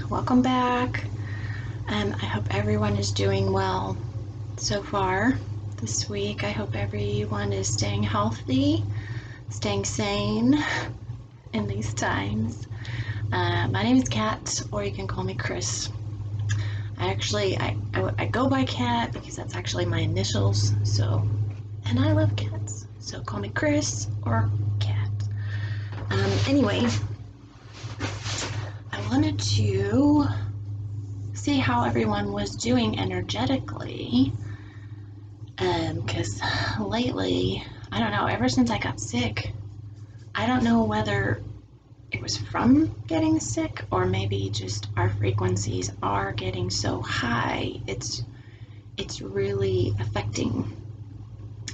welcome back. I hope everyone is doing well so far this week. I hope everyone is staying healthy, staying sane in these times. My name is Kat, or you can call me Chris. I go by Kat because that's actually my initials. So, and I love cats, so call me Chris or Kat. Anyway, I wanted to see how everyone was doing energetically, because lately, I don't know, ever since I got sick, I don't know whether it was from getting sick or maybe just our frequencies are getting so high, it's really affecting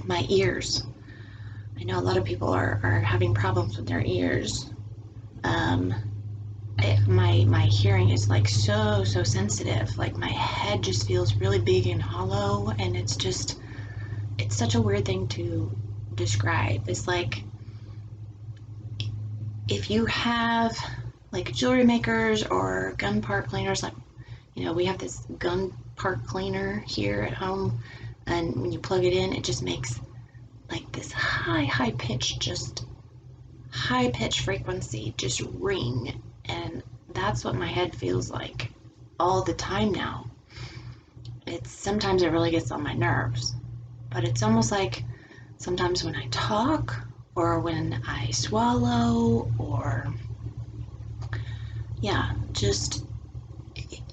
my ears. I know a lot of people are having problems with their ears. My hearing is like so sensitive. Like my head just feels really big and hollow, and it's such a weird thing to describe. It's like if you have like jewelry makers or gun part cleaners, like, you know, we have this gun part cleaner here at home, and when you plug it in, it just makes like this high pitch frequency just ring, and that's what my head feels like all the time now. Sometimes it really gets on my nerves, but it's almost like sometimes when I talk or when I swallow, or yeah, just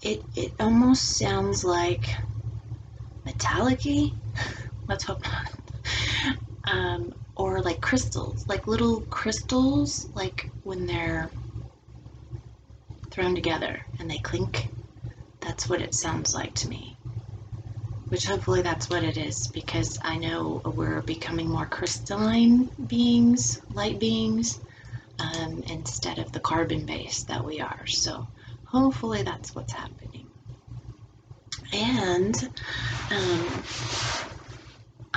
it almost sounds like metallic-y. Let's hope not. Or like crystals, like little crystals, like when they're thrown together and they clink. That's what it sounds like to me, which hopefully that's what it is, because I know we're becoming more crystalline beings, light beings, instead of the carbon base that we are. So hopefully that's what's happening. And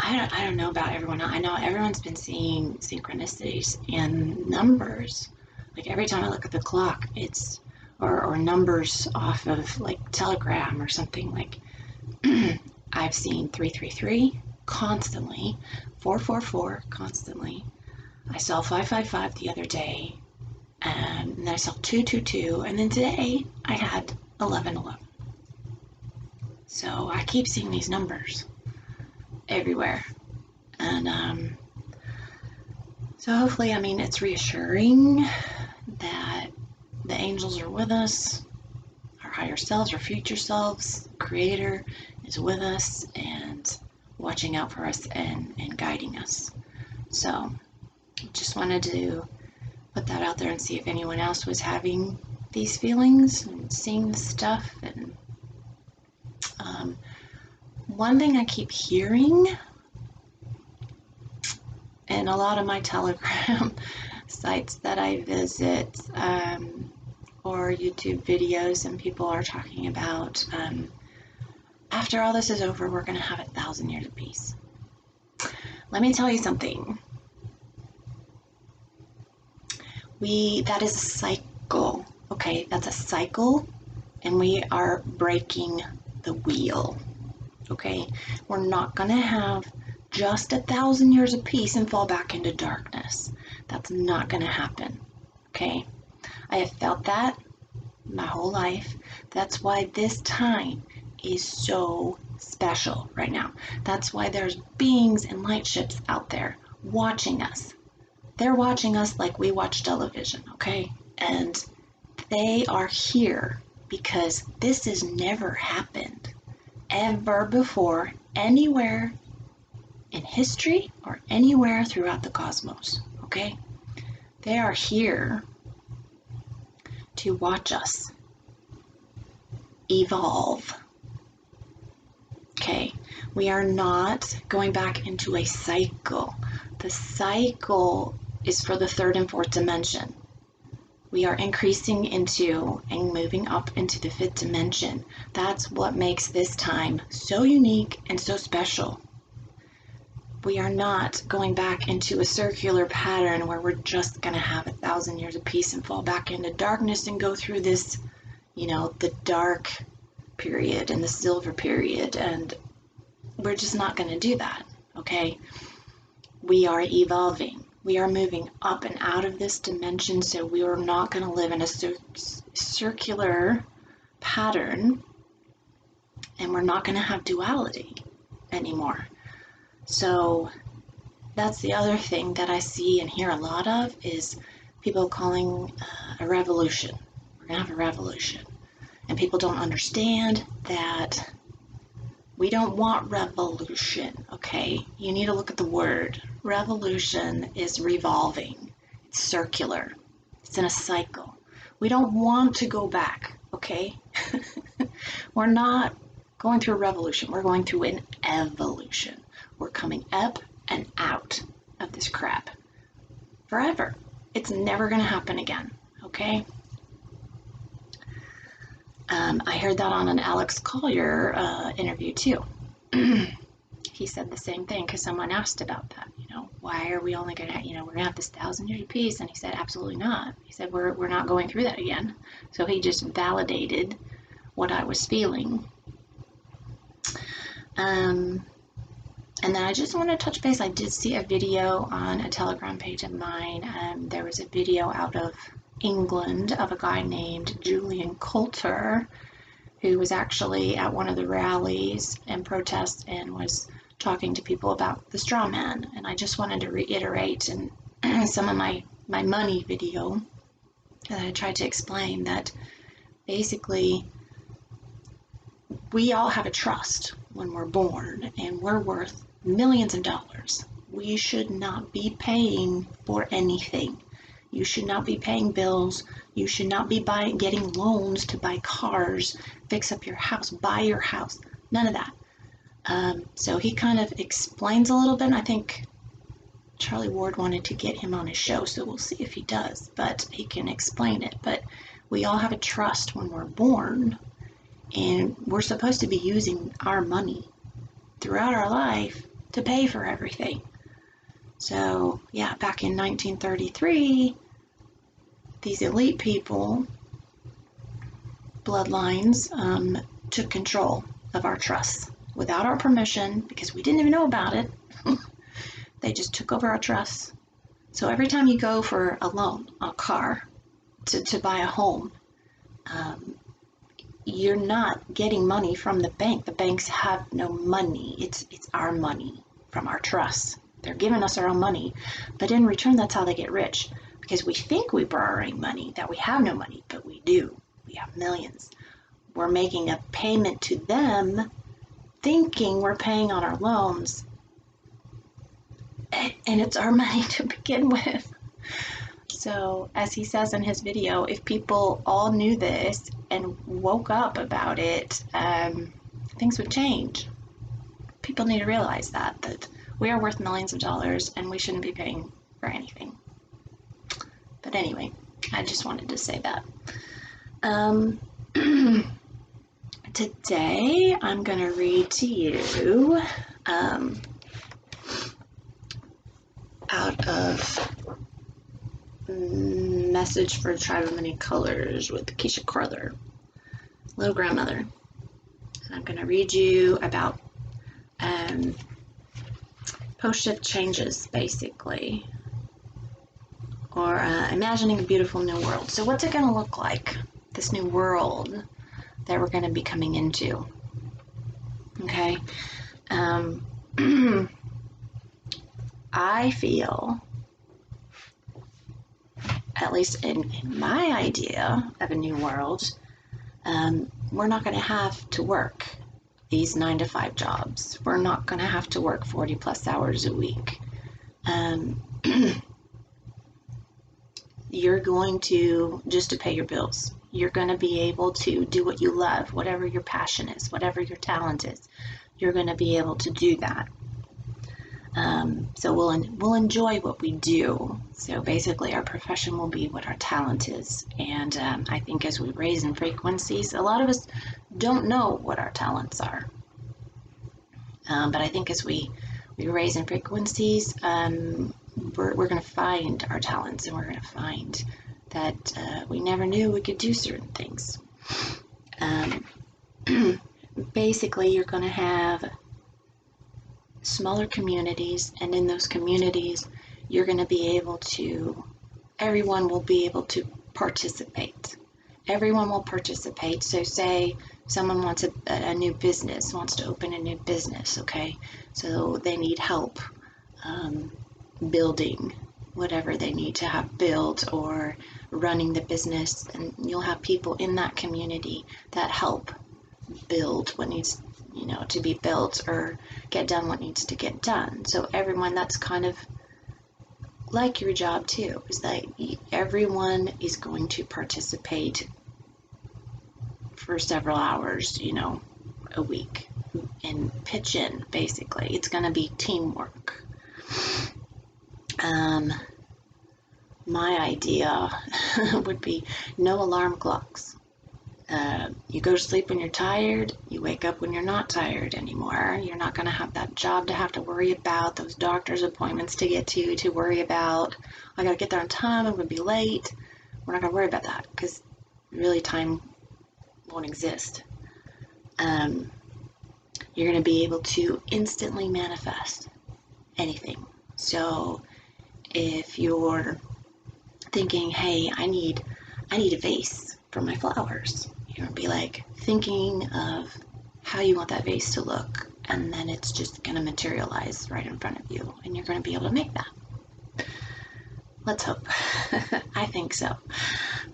I don't know about everyone. I know everyone's been seeing synchronicities and numbers. Like every time I look at the clock, it's or numbers off of like Telegram or something, like I've seen 333 constantly, 444 constantly. I saw 555 the other day, and then I saw 222, and then today I had 1111. So I keep seeing these numbers everywhere, and so hopefully, I mean, it's reassuring that the angels are with us, our higher selves, our future selves, Creator is with us and watching out for us and guiding us. So just wanted to put that out there and see if anyone else was having these feelings and seeing this stuff. And one thing I keep hearing in a lot of my Telegram sites that I visit, or YouTube videos, and people are talking about, after all this is over, we're going to have 1,000 years of peace. Let me tell you something. That is a cycle, okay? That's a cycle, and we are breaking the wheel, okay? We're not going to have just 1,000 years of peace and fall back into darkness. That's not going to happen, okay? I have felt that my whole life. That's why this time is so special right now. That's why there's beings and light ships out there watching us. They're watching us like we watch television, okay? And they are here because this has never happened ever before anywhere in history or anywhere throughout the cosmos, okay? They are here to watch us evolve. Okay, we are not going back into a cycle. The cycle is for the third and fourth dimension. We are increasing into and moving up into the fifth dimension. That's what makes this time so unique and so special. We are not going back into a circular pattern where we're just going to have 1,000 years of peace and fall back into darkness and go through this, the dark period and the silver period, and we're just not going to do that, okay? We are evolving. We are moving up and out of this dimension, so we are not going to live in a circular pattern, and we're not going to have duality anymore. So that's the other thing that I see and hear a lot of is people calling a revolution. We're going to have a revolution. And people don't understand that we don't want revolution, okay? You need to look at the word. Revolution is revolving. It's circular. It's in a cycle. We don't want to go back, okay? We're not going through a revolution. We're going through an evolution. We're coming up and out of this crap forever. It's never going to happen again, okay? I heard that on an Alex Collier interview too. He said the same thing because someone asked about that. Why are we only going to, we're going to have this 1,000 years of peace? And he said, absolutely not. He said, we're not going through that again. So he just validated what I was feeling. And then I just want to touch base. I did see a video on a Telegram page of mine. There was a video out of England of a guy named Julian Coulter, who was actually at one of the rallies and protests and was talking to people about the straw man. And I just wanted to reiterate in some of my money video that I tried to explain that basically we all have a trust when we're born, and we're worth millions of dollars. We should not be paying for anything. You should not be paying bills. You should not be getting loans to buy cars, fix up your house, buy your house. None of that. So he kind of explains a little bit. I think Charlie Ward wanted to get him on his show, so we'll see if he does. But he can explain it. But we all have a trust when we're born, and we're supposed to be using our money throughout our life to pay for everything. So, yeah, back in 1933, these elite people, bloodlines, took control of our trusts without our permission because we didn't even know about it. They just took over our trusts. So every time you go for a loan, a car, to buy a home, you're not getting money from the bank. The banks have no money. It's our money from our trusts. They're giving us our own money, but in return, that's how they get rich, because we think we're borrowing money, that we have no money, but we do. We have millions. We're making a payment to them, thinking we're paying on our loans, and it's our money to begin with. So, as he says in his video, if people all knew this and woke up about it, things would change. People need to realize that we are worth millions of dollars and we shouldn't be paying for anything. But anyway, I just wanted to say that. Today, I'm going to read to you out of Message for a Tribe of Many Colors with Keisha Crowther, Little Grandmother. And I'm going to read you about post-shift changes, basically, or imagining a beautiful new world. So what's it going to look like, this new world that we're going to be coming into? Okay. I feel, at least in my idea of a new world, we're not going to have to work these 9-to-5 jobs. We're not going to have to work 40 plus hours a week. You're going to, just to pay your bills, you're going to be able to do what you love, whatever your passion is, whatever your talent is. You're going to be able to do that. So we'll enjoy what we do. So basically our profession will be what our talent is. And I think as we raise in frequencies, a lot of us don't know what our talents are. But I think as we raise in frequencies, we're going to find our talents, and we're going to find that we never knew we could do certain things. Um, basically, you're going to have smaller communities, and in those communities, you're going to be able to, everyone will be able to participate. Everyone will participate. So, say someone wants a new business, wants to open a new business, okay? So, they need help building whatever they need to have built or running the business, and you'll have people in that community that help build what needs to be built or get done what needs to get done. So everyone, that's kind of like your job too, is that everyone is going to participate for several hours, a week, and pitch in. Basically, it's going to be teamwork. My idea would be no alarm clocks. You go to sleep when you're tired, you wake up when you're not tired anymore. You're not going to have that job to have to worry about, those doctor's appointments to get to worry about. I got to get there on time, I'm going to be late. We're not going to worry about that because really time won't exist. You're going to be able to instantly manifest anything. So if you're thinking, hey, I need a vase for my flowers, you're gonna be like thinking of how you want that vase to look, and then it's just gonna materialize right in front of you, and you're gonna be able to make that. Let's hope. I think so,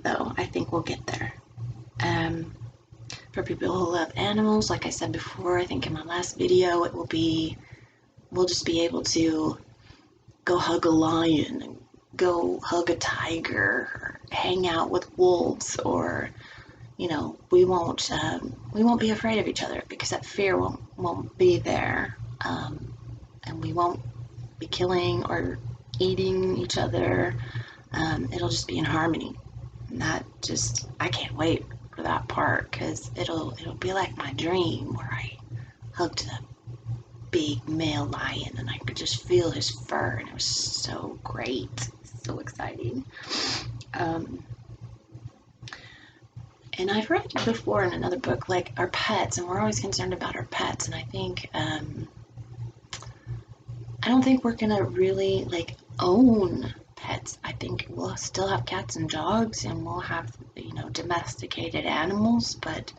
though. I think we'll get there. For people who love animals, like I said before, I think in my last video, we'll just be able to go hug a lion and go hug a tiger or hang out with wolves, or we won't be afraid of each other because that fear won't be there, and we won't be killing or eating each other. It'll just be in harmony, and I can't wait for that part, because it'll be like my dream where I hugged the big male lion and I could just feel his fur, and it was so great, so exciting. And I've read before in another book, like our pets, and we're always concerned about our pets, and I think I don't think we're gonna really like own pets. I think we'll still have cats and dogs, and we'll have domesticated animals, but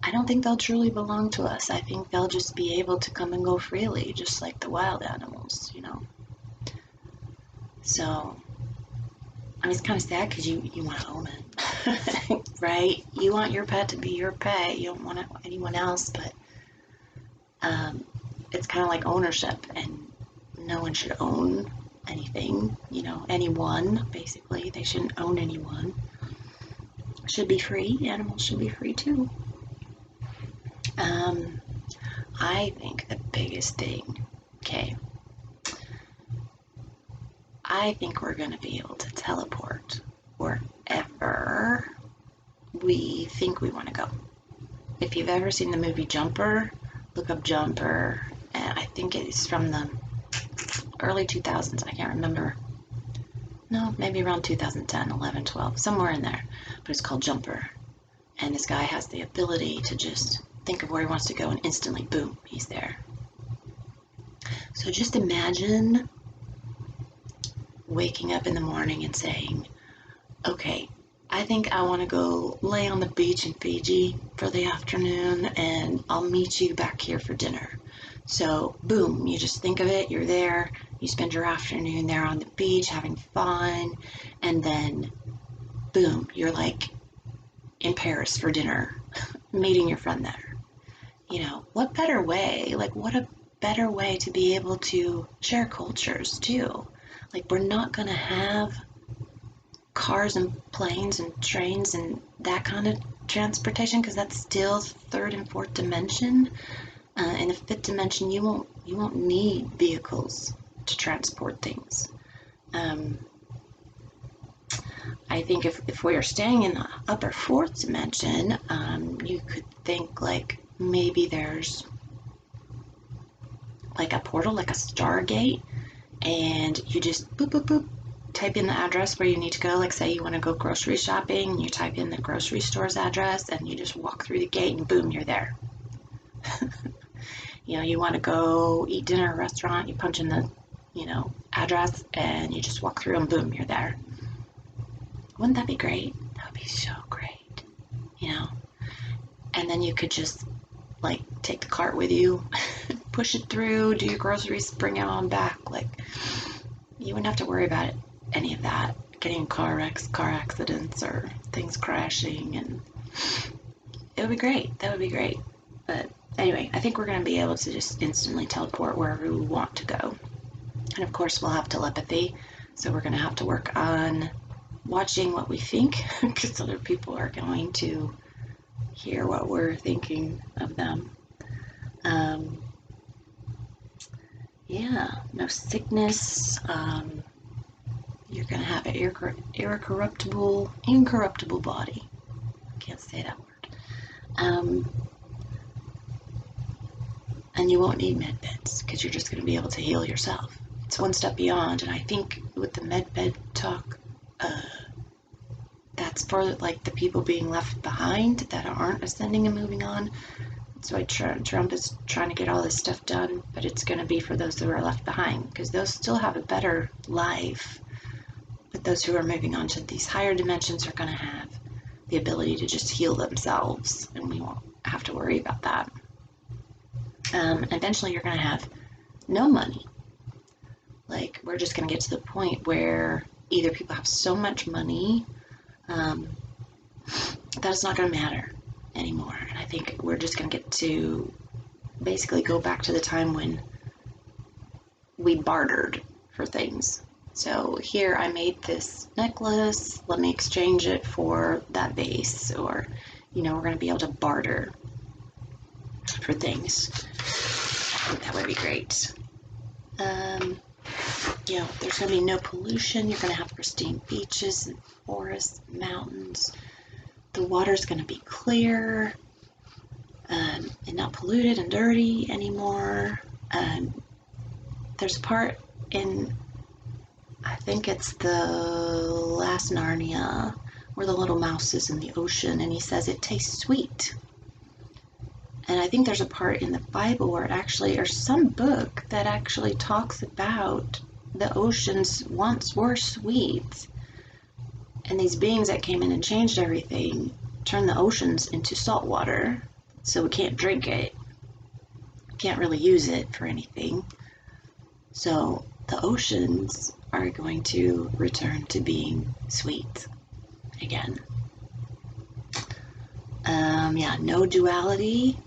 I don't think they'll truly belong to us. I think they'll just be able to come and go freely, just like the wild animals, So, I mean, it's kind of sad because you want to own it, right? You want your pet to be your pet. You don't want it anyone else, but it's kind of like ownership, and no one should own anything, anyone, basically. They shouldn't own anyone. Should be free. Animals should be free too. I think the biggest thing, okay, I think we're going to be able to teleport wherever we think we want to go. If you've ever seen the movie Jumper, look up Jumper. And I think it's from the early 2000s. I can't remember. No, maybe around 2010, 11, 12, somewhere in there. But it's called Jumper. And this guy has the ability to just think of where he wants to go, and instantly, boom, he's there. So just imagine waking up in the morning and saying, okay, I think I want to go lay on the beach in Fiji for the afternoon, and I'll meet you back here for dinner. So boom, you just think of it, you're there, you spend your afternoon there on the beach having fun, and then boom, you're like in Paris for dinner, meeting your friend there. What better way, what a better way to be able to share cultures too. Like, we're not going to have cars and planes and trains and that kind of transportation, because that's still third and fourth dimension. In the fifth dimension, you won't need vehicles to transport things. I think if we are staying in the upper fourth dimension, you could think like maybe there's like a portal, like a Stargate, and you just boop, boop, boop, type in the address where you need to go. Like say you want to go grocery shopping, and you type in the grocery store's address, and you just walk through the gate, and boom, you're there. You know, you want to go eat dinner at a restaurant, you punch in the, you know, address, and you just walk through, and boom, you're there. Wouldn't that be great? That would be so great, you know. And then you could just like take the cart with you, push it through, do your groceries, bring it on back. Like you wouldn't have to worry about any of that, getting in car wrecks, car accidents, or things crashing, and it would be great. That would be great. But anyway, I think we're going to be able to just instantly teleport wherever we want to go. And of course, we'll have telepathy, so we're going to have to work on watching what we think, because other people are going to hear what we're thinking of them. Yeah, no sickness. You're going to have an incorruptible body. Can't say that word. And you won't need med beds because you're just going to be able to heal yourself. It's one step beyond, and I think with the medbed talk, that's for like the people being left behind that aren't ascending and moving on. So Trump is trying to get all this stuff done, but it's going to be for those who are left behind, because they'll still have a better life. But those who are moving on to these higher dimensions are going to have the ability to just heal themselves, and we won't have to worry about that. Eventually you're going to have no money. Like, we're just going to get to the point where either people have so much money that it's not going to matter anymore. And I think we're just going to get to basically go back to the time when we bartered for things. So here, I made this necklace, let me exchange it for that vase, or, you know, we're going to be able to barter for things. I think that would be great. You know, there's going to be no pollution. You're going to have pristine beaches and forests, mountains. The water's going to be clear and not polluted and dirty anymore. There's a part in, I think it's the last Narnia, where the little mouse is in the ocean and he says it tastes sweet. And I think there's a part in the Bible where it actually, or some book that actually talks about the oceans once were sweet. And these beings that came in and changed everything turned the oceans into salt water, so we can't drink it. Can't really use it for anything. So the oceans are going to return to being sweet again. Yeah, no duality.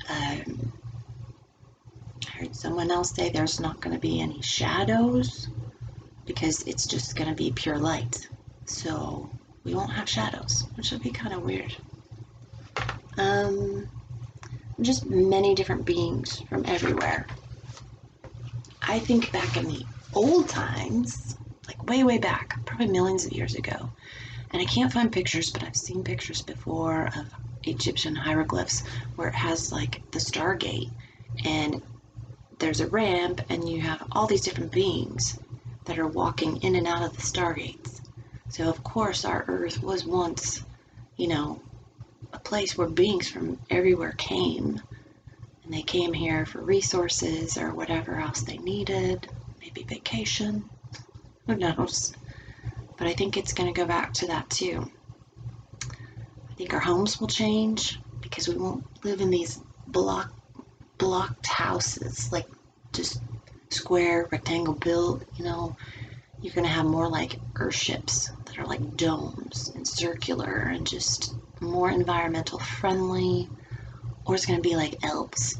I heard someone else say there's not going to be any shadows because it's just going to be pure light. So we won't have shadows, which would be kind of weird. Just many different beings from everywhere. I think back in the old times, like way, way back, probably millions of years ago, and I can't find pictures, but I've seen pictures before of Egyptian hieroglyphs where it has like the Stargate, and there's a ramp, and you have all these different beings that are walking in and out of the Stargates. So of course our Earth was once, you know, a place where beings from everywhere came, and they came here for resources or whatever else they needed, maybe vacation, who knows. But I think it's going to go back to that too. I think our homes will change because we won't live in these blocked houses, like just square, rectangle built, you know. You're going to have more like earthships that are like domes and circular and just more environmental friendly. Or it's going to be like elves,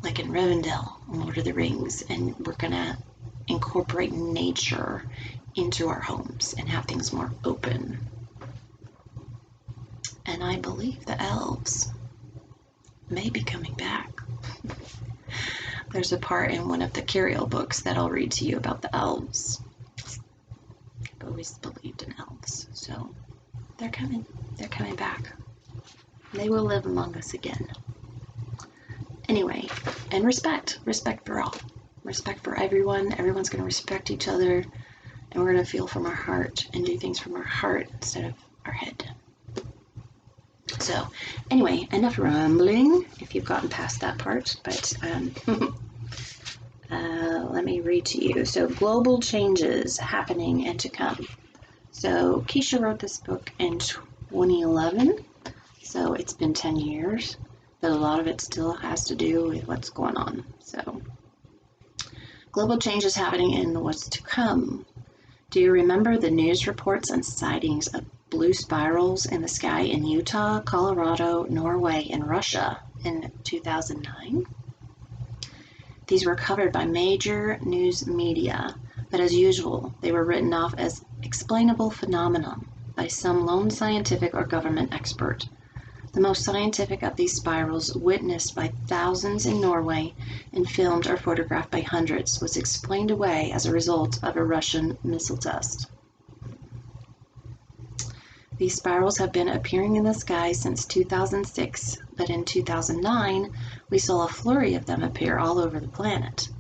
like in Rivendell, Lord of the Rings, and we're going to incorporate nature into our homes and have things more open. And I believe the elves may be coming back. There's a part in one of the Curiel books that I'll read to you about the elves. I've always believed in elves, so they're coming back. They will live among us again. Anyway, and respect for all. Respect for everyone. Everyone's going to respect each other. And we're going to feel from our heart and do things from our heart instead of our head. So anyway, enough rambling if you've gotten past that part, but let me read to you. So global changes happening and to come. So Keisha wrote this book in 2011, so it's been 10 years, but a lot of it still has to do with what's going on. So global changes happening and what's to come. Do you remember the news reports and sightings of blue spirals in the sky in Utah, Colorado, Norway, and Russia in 2009? These were covered by major news media, but as usual, they were written off as explainable phenomenon by some lone scientific or government expert. The most scientific of these spirals, witnessed by thousands in Norway and filmed or photographed by hundreds, was explained away as a result of a Russian missile test. These spirals have been appearing in the sky since 2006, but in 2009, we saw a flurry of them appear all over the planet.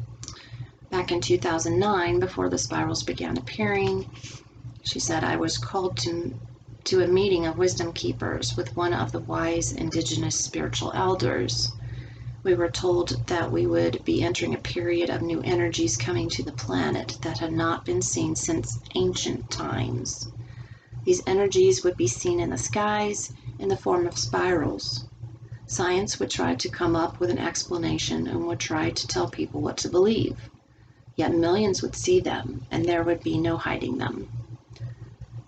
Back in 2009, before the spirals began appearing, she said, I was called to a meeting of wisdom keepers with one of the wise indigenous spiritual elders. We were told that we would be entering a period of new energies coming to the planet that had not been seen since ancient times. These energies would be seen in the skies in the form of spirals. Science would try to come up with an explanation and would try to tell people what to believe. Yet millions would see them, and there would be no hiding them.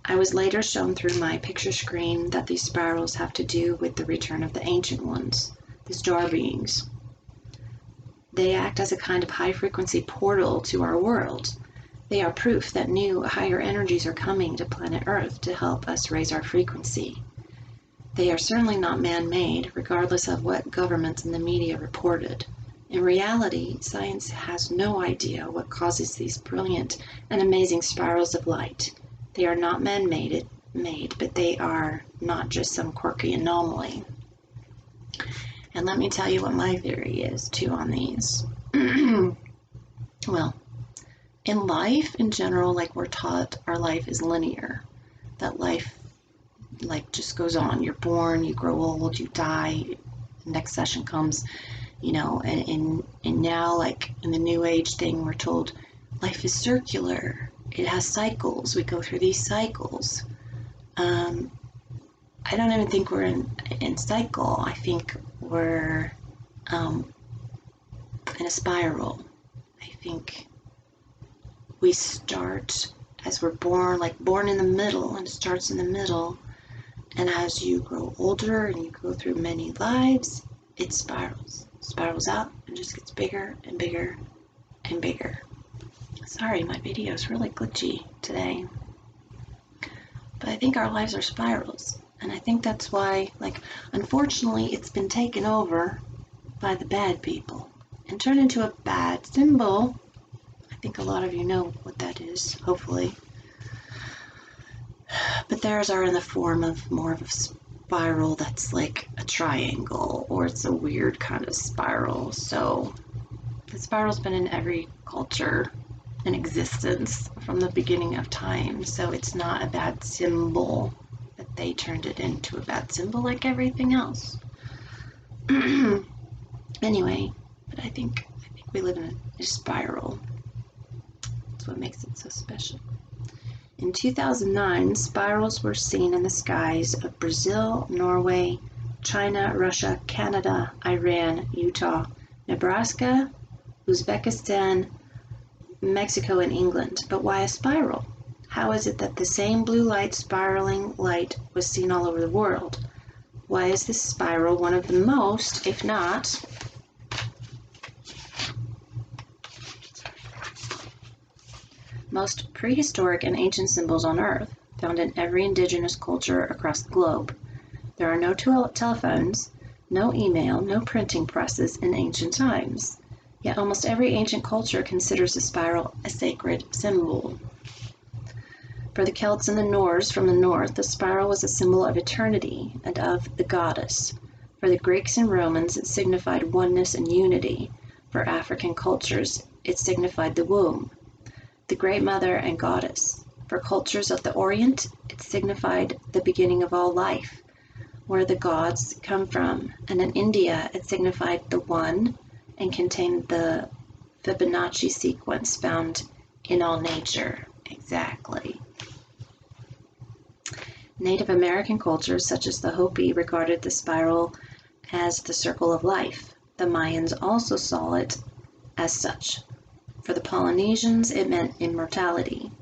I was later shown through my picture screen that these spirals have to do with the return of the ancient ones, the star beings. They act as a kind of high-frequency portal to our world. They are proof that new, higher energies are coming to planet Earth to help us raise our frequency. They are certainly not man-made, regardless of what governments and the media reported. In reality, science has no idea what causes these brilliant and amazing spirals of light. They are not man-made, but they are not just some quirky anomaly. And let me tell you what my theory is, too, on these. Well, in life, in general, like we're taught, our life is linear. That life, like, just goes on. You're born, you grow old, you die, next session comes, you know, and now, like, in the New Age thing, we're told life is circular. It has cycles. We go through these cycles. I don't even think we're in cycle. I think we're in a spiral. I think we start as we're born, like born in the middle, and it starts in the middle. And as you grow older and you go through many lives, it spirals out and just gets bigger and bigger and bigger. Sorry, my video is really glitchy today. But I think our lives are spirals. And I think that's why, like, unfortunately, it's been taken over by the bad people and turned into a bad symbol. I think a lot of you know what that is, hopefully. But theirs are in the form of more of a spiral that's like a triangle, or it's a weird kind of spiral. So the spiral's been in every culture in existence from the beginning of time, so it's not a bad symbol, but they turned it into a bad symbol like everything else. Anyway, but I think we live in a spiral. That's what makes it so special. In 2009, spirals were seen in the skies of Brazil, Norway, China, Russia, Canada, Iran, Utah, Nebraska, Uzbekistan, Mexico, and England. But why a spiral? How is it that the same blue light spiraling light was seen all over the world? Why is this spiral one of the most, if not most prehistoric and ancient symbols on Earth, found in every indigenous culture across the globe? There are no telephones, no email, no printing presses in ancient times. Yet almost every ancient culture considers the spiral a sacred symbol. For the Celts and the Norse from the north, the spiral was a symbol of eternity and of the goddess. For the Greeks and Romans, it signified oneness and unity. For African cultures, it signified the womb. the Great Mother and Goddess. For cultures of the Orient, it signified the beginning of all life, where the gods come from, and in India it signified the One and contained the Fibonacci sequence found in all nature. Exactly. Native American cultures such as the Hopi regarded the spiral as the circle of life. The Mayans also saw it as such. For the Polynesians, it meant immortality.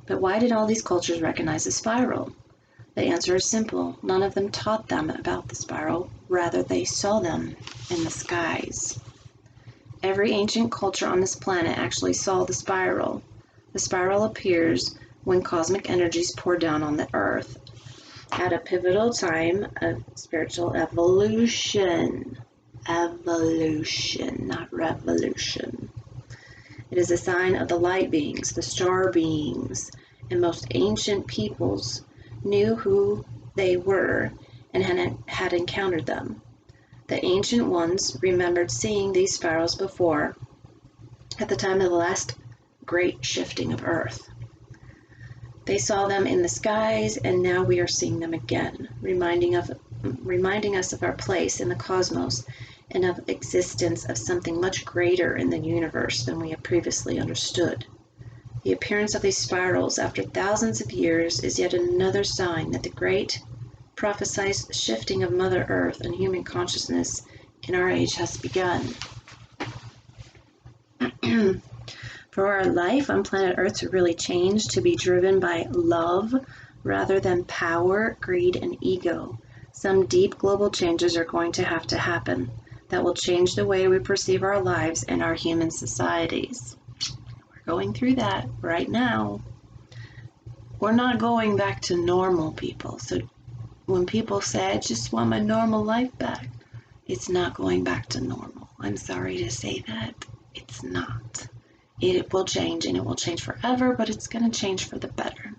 But why did all these cultures recognize the spiral? The answer is simple. None of them taught them about the spiral. Rather, they saw them in the skies. Every ancient culture on this planet actually saw the spiral. The spiral appears when cosmic energies pour down on the earth at a pivotal time of spiritual evolution. Evolution, not revolution. It is a sign of the light beings, the star beings, and most ancient peoples knew who they were and had encountered them. The ancient ones remembered seeing these spirals before at the time of the last great shifting of Earth. They saw them in the skies, and now we are seeing them again, reminding us of our place in the cosmos and of existence of something much greater in the universe than we have previously understood. The appearance of these spirals after thousands of years is yet another sign that the great prophesied shifting of Mother Earth and human consciousness in our age has begun. For our life on planet Earth to really change, to be driven by love rather than power, greed, and ego, some deep global changes are going to happen that will change the way we perceive our lives and our human societies. We're going through that right now. We're not going back to normal, people. So when people say, I just want my normal life back, it's not going back to normal. I'm sorry to say that. It's not. It will change, and it will change forever, but it's going to change for the better.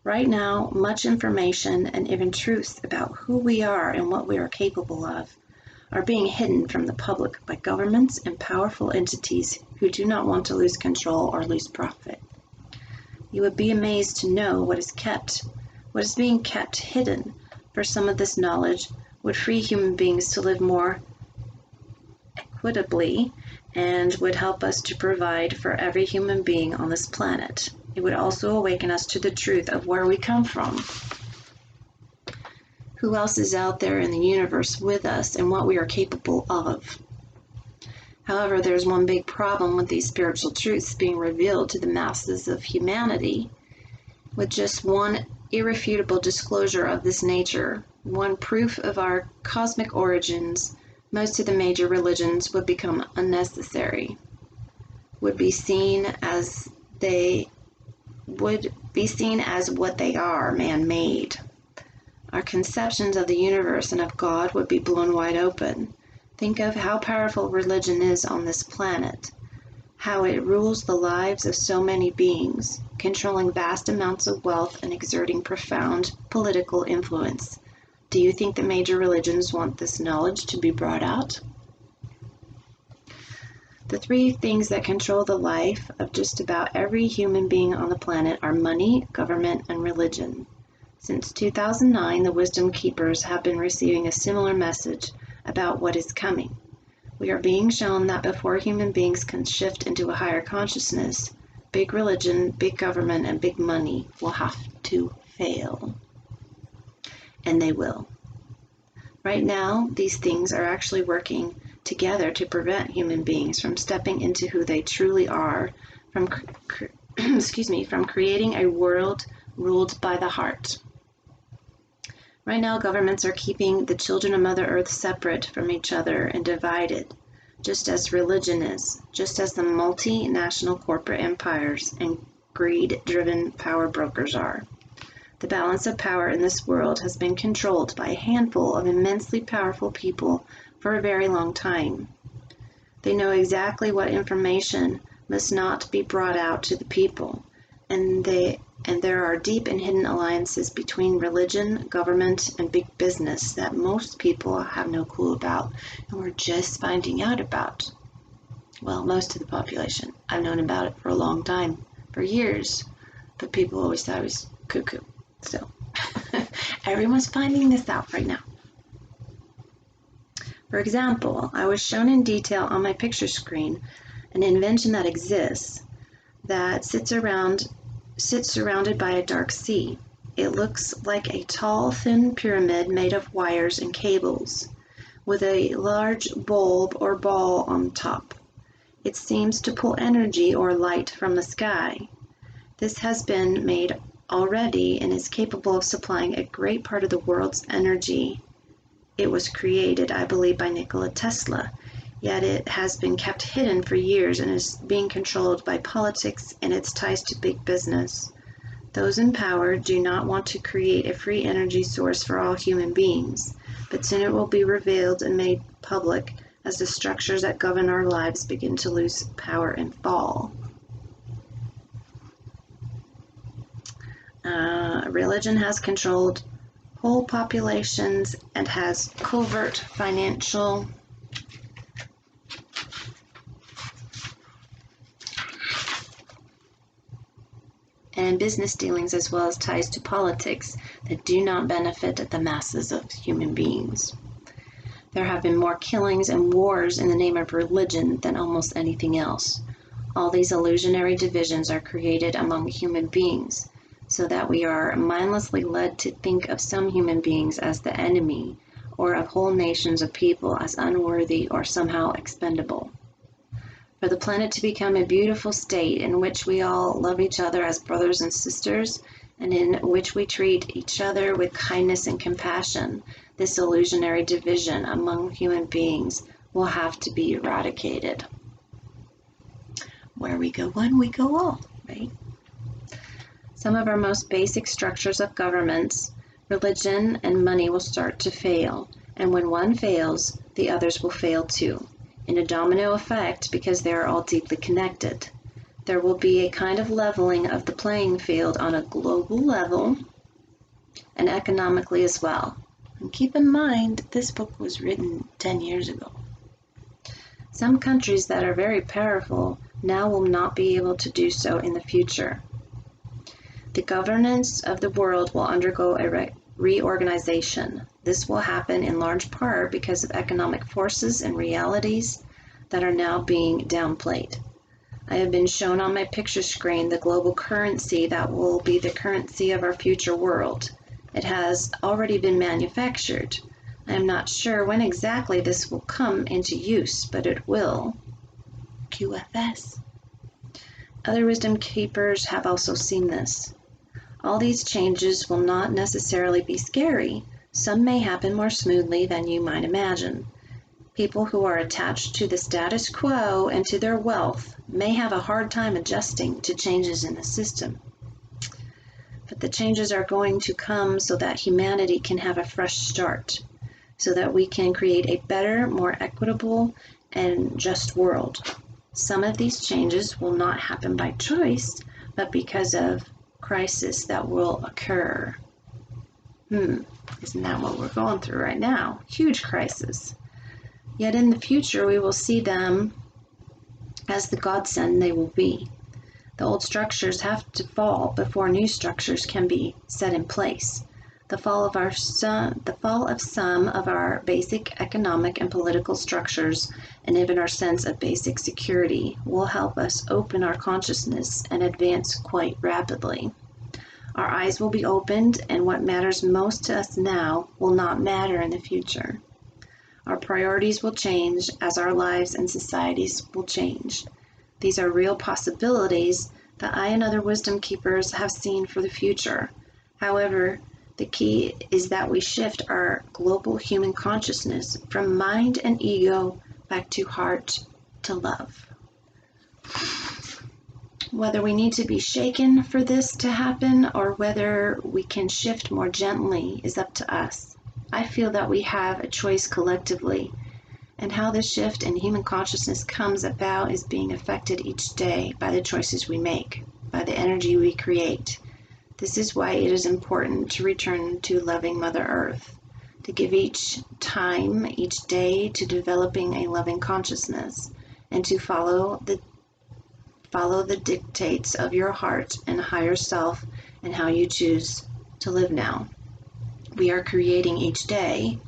Right now, much information and even truths about who we are and what we are capable of are being hidden from the public by governments and powerful entities who do not want to lose control or lose profit. You would be amazed to know what is being kept hidden, for some of this knowledge would free human beings to live more equitably and would help us to provide for every human being on this planet. It would also awaken us to the truth of where we come from, who else is out there in the universe with us, and what we are capable of. However, there's one big problem with these spiritual truths being revealed to the masses of humanity. With just one irrefutable disclosure of this nature, one proof of our cosmic origins, most of the major religions would become unnecessary, would be seen as what they are, man-made. Our conceptions of the universe and of God would be blown wide open. Think of how powerful religion is on this planet, how it rules the lives of so many beings, controlling vast amounts of wealth and exerting profound political influence. Do you think the major religions want this knowledge to be brought out? The three things that control the life of just about every human being on the planet are money, government, and religion. Since 2009, the Wisdom Keepers have been receiving a similar message about what is coming. We are being shown that before human beings can shift into a higher consciousness, big religion, big government, and big money will have to fail. And they will. Right now, these things are actually working together to prevent human beings from stepping into who they truly are, from creating a world ruled by the heart. Right now, governments are keeping the children of Mother Earth separate from each other and divided, just as religion is, just as the multinational corporate empires and greed-driven power brokers are. The balance of power in this world has been controlled by a handful of immensely powerful people for a very long time. They know exactly what information must not be brought out to the people, and there are deep and hidden alliances between religion, government, and big business that most people have no clue about, and we're just finding out about. Well, most of the population. I've known about it for a long time, for years, but people always thought I was cuckoo. So everyone's finding this out right now. For example, I was shown in detail on my picture screen an invention that exists that sits surrounded by a dark sea. It looks like a tall, thin pyramid made of wires and cables, with a large bulb or ball on top. It seems to pull energy or light from the sky. This has been made already and is capable of supplying a great part of the world's energy. It was created, I believe, by Nikola Tesla, yet it has been kept hidden for years and is being controlled by politics and its ties to big business. Those in power do not want to create a free energy source for all human beings, but soon it will be revealed and made public as the structures that govern our lives begin to lose power and fall. Religion has controlled whole populations and has covert financial and business dealings, as well as ties to politics that do not benefit the masses of human beings. There have been more killings and wars in the name of religion than almost anything else. All these illusionary divisions are created among human beings, so that we are mindlessly led to think of some human beings as the enemy, or of whole nations of people as unworthy or somehow expendable. For the planet to become a beautiful state in which we all love each other as brothers and sisters, and in which we treat each other with kindness and compassion, this illusionary division among human beings will have to be eradicated. Where we go one, we go all, right? Some of our most basic structures of governments, religion and money, will start to fail, and when one fails, the others will fail too, in a domino effect because they are all deeply connected. There will be a kind of leveling of the playing field on a global level and economically as well. And keep in mind, this book was written 10 years ago. Some countries that are very powerful now will not be able to do so in the future. The governance of the world will undergo a reorganization. This will happen in large part because of economic forces and realities that are now being downplayed. I have been shown on my picture screen the global currency that will be the currency of our future world. It has already been manufactured. I am not sure when exactly this will come into use, but it will. QFS. Other wisdom keepers have also seen this. All these changes will not necessarily be scary. Some may happen more smoothly than you might imagine. People who are attached to the status quo and to their wealth may have a hard time adjusting to changes in the system. But the changes are going to come so that humanity can have a fresh start, so that we can create a better, more equitable, and just world. Some of these changes will not happen by choice, but because of crisis that will occur. Isn't that what we're going through right now? Huge crisis. Yet in the future we will see them as the godsend they will be. The old structures have to fall before new structures can be set in place. The fall of some of our basic economic and political structures, and even our sense of basic security, will help us open our consciousness and advance quite rapidly. Our eyes will be opened, and what matters most to us now will not matter in the future. Our priorities will change as our lives and societies will change. These are real possibilities that I and other wisdom keepers have seen for the future. However, the key is that we shift our global human consciousness from mind and ego back to heart to love. Whether we need to be shaken for this to happen or whether we can shift more gently is up to us. I feel that we have a choice collectively, and how this shift in human consciousness comes about is being affected each day by the choices we make, by the energy we create. This is why it is important to return to loving Mother Earth, to give each time, each day, to developing a loving consciousness, and to follow the dictates of your heart and higher self and how you choose to live now. We are creating each day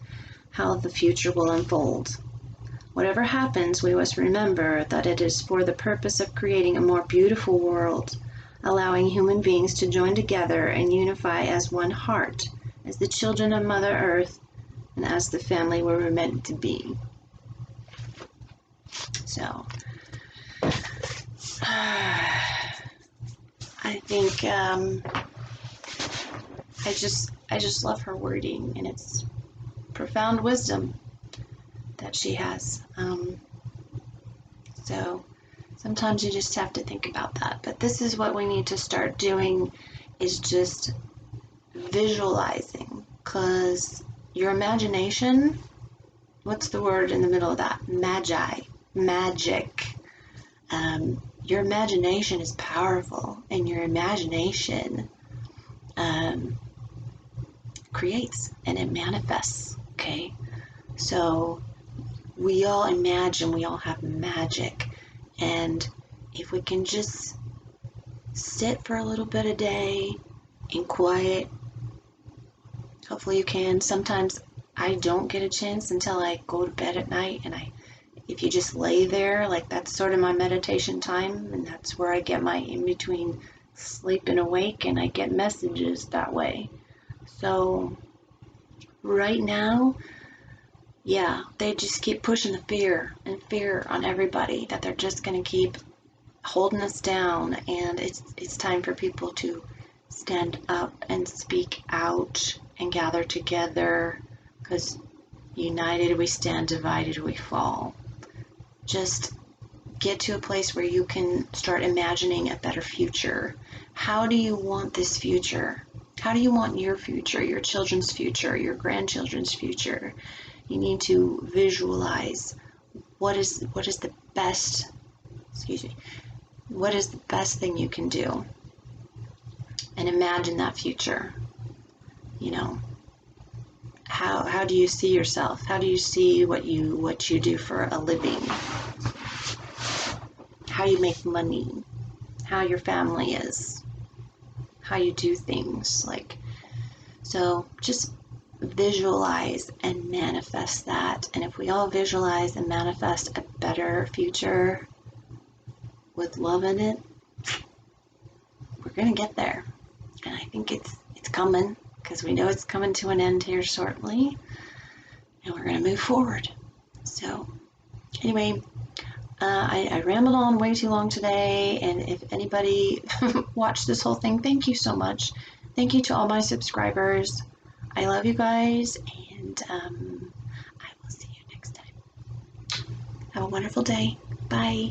how the future will unfold. Whatever happens, we must remember that it is for the purpose of creating a more beautiful world, allowing human beings to join together and unify as one heart, as the children of Mother Earth, and as the family we were meant to be. So, I think I just love her wording, and it's profound wisdom that she has. So sometimes you just have to think about that. But this is what we need to start doing, is just visualizing, because your imagination, what's the word in the middle of that? Magic. Your imagination is powerful, and your imagination creates and it manifests, okay? So we all imagine, we all have magic, and if we can just sit for a little bit a day in quiet, hopefully you can. Sometimes I don't get a chance until I go to bed at night, and if you just lay there, like, that's sort of my meditation time, and that's where I get my in between sleep and awake, and I get messages that way. So right now, yeah, they just keep pushing the fear on everybody, that they're just going to keep holding us down, and it's time for people to stand up and speak out and gather together, because united we stand, divided we fall. Just get to a place where you can start imagining a better future. How do you want this future? How do you want your future, your children's future, your grandchildren's future? You need to visualize what is the best, what is the best thing you can do, and imagine that future. You know, how do you see yourself? How do you see what you do for a living? How you make money? How your family is? How you do things, like, so just visualize and manifest that. And if we all visualize and manifest a better future with love in it, we're gonna get there. And I think it's coming, because we know it's coming to an end here shortly, and we're gonna move forward. So anyway, I rambled on way too long today, and if anybody watched this whole thing, thank you so much. Thank you to all my subscribers. I love you guys, and I will see you next time. Have a wonderful day. Bye.